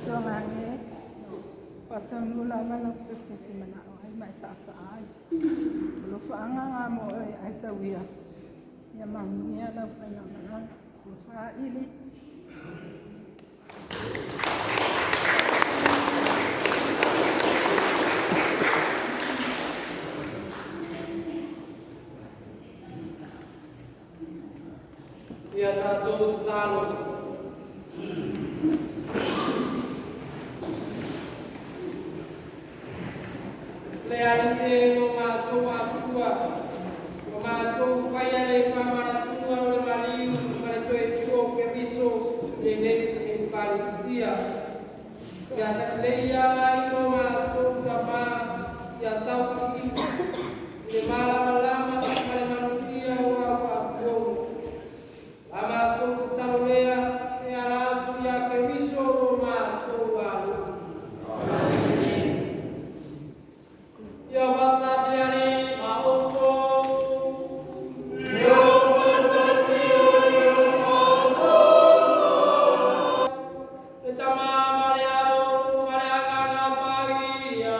tuangange patanula malap kesiti mana ai mai sasa ai lo faanga ngamo ai sawia ya mangnya la fana mana fa ili ya tato talo le ali no ma to atua no ma to kaya le fama na tua no mali ma to e fio ke biso le ne Eucaristia ya ta le ya no ma to tama ya tau ki le mala malama kale manutia wa ko ama to talolea e ala tu ya ke biso ma to wa ya bata siani ma opo yo bata siani ma opo etama malearo maleanga paria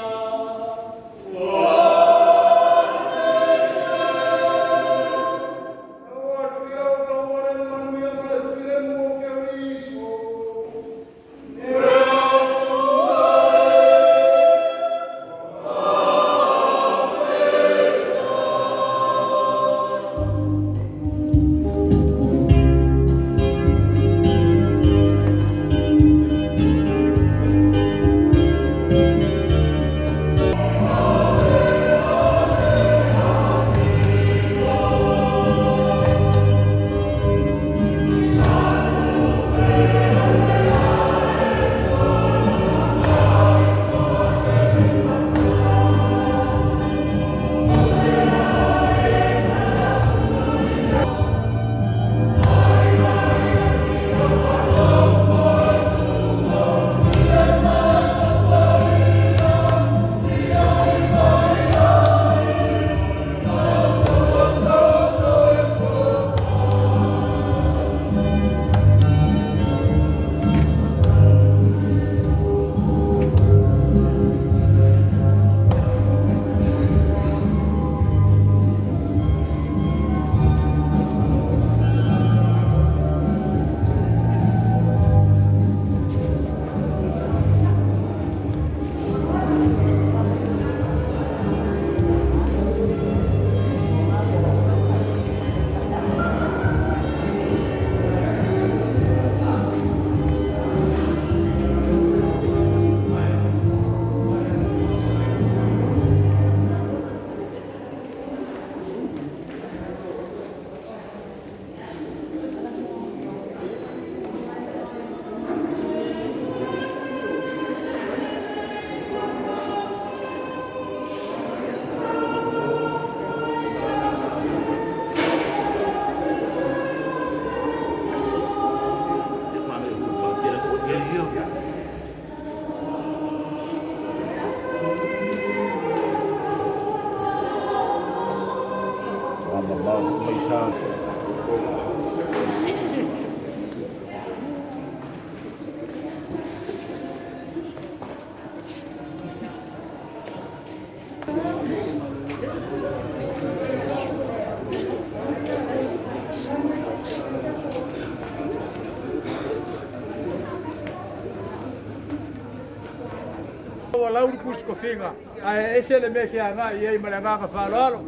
Walau pus ko finga ai ese le me que ana e ai malanga ka falalo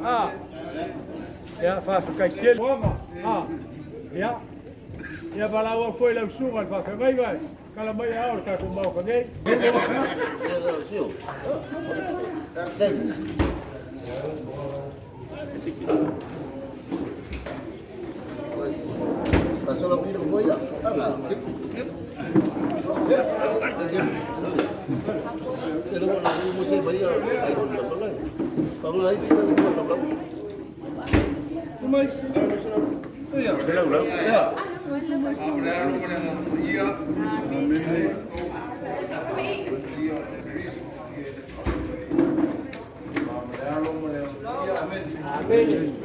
ya fa kai kel mama ya balawa foi la sunga fa fa mai vai kala mai a or ka ko mau ka nei pasó lo que voy a pero bueno, no sé, vaya, hay un problema. Vamos ahí, un problema. ¿Cómo es? Ya, ya. Amén.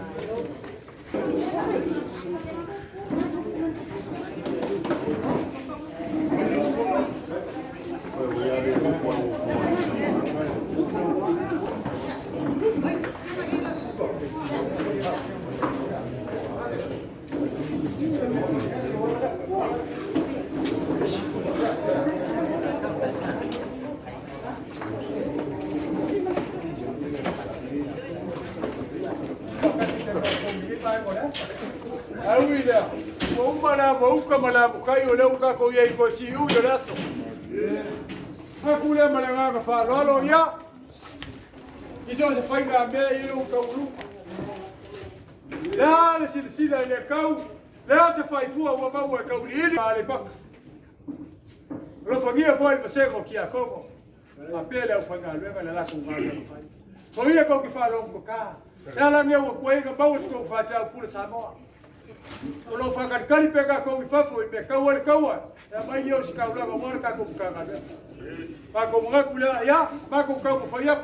ka mala kai o le ka ko ye ko si u yo laso ha ku le mala nga ka fa lo ya iso se fai na me i lu ka u la le si le kau le se fai fu o ma o ka u ni le pa lo fangia foi pa se ko ki a ko a pele o fanga le ga la ko ma ko ia ko ki fa lo ko ka ya la me o ko e ka ba o ko fa ta pu sa mo o lo fa ka kali pega ko i fa fo i me ka o ya mai yo si ka la mo ka ko ka ga pa ko mo ku la ya pa ko ka ko fa ya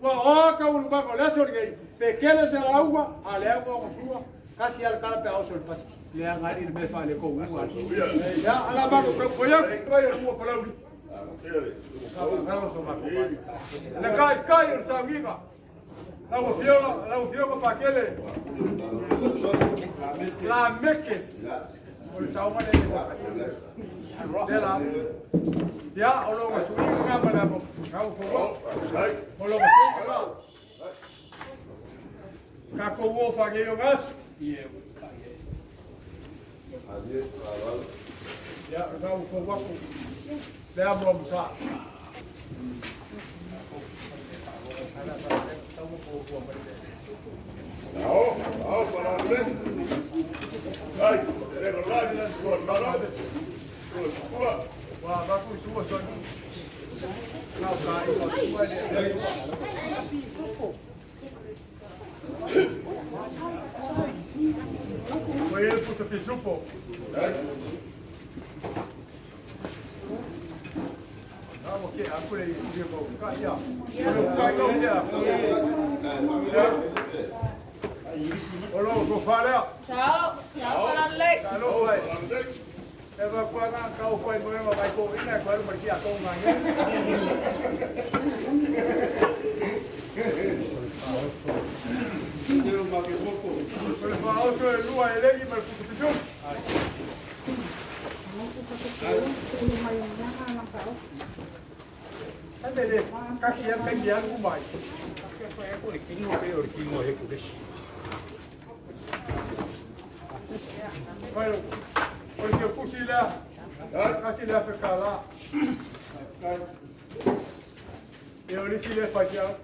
wa o ka u ba ko la so ngai pequena se la agua ale agua ko casi al cara pe o so pas le ngari me fa le ko ya ala ba ko fa ya ko ya mo ko la le kai o sa viva la ufio pa aquele la meques o sa uma de la ya o lo que subí una para o fogo o lo que ka ko wo fa ge yo gas ya ka o fogo le amo musa Não, para onde? Vai, é verdade, não se pode falar. Wa ba ku suwa so ni na ka i ko suwa ni wa ele puso pisupo vamos que akule ile ko ka ya olo ko fala Ciao, ciao para lei. alo vai eva kwa na ka o foi mo vai ko ina ko ma ki a to ma Deu uma que pouco. Por favor, so el lua ele y mal puso pichón. Andele, casi ya tengo ya algo más. Bueno, porque puse la casi la feca lá. Eu nem se le fazia.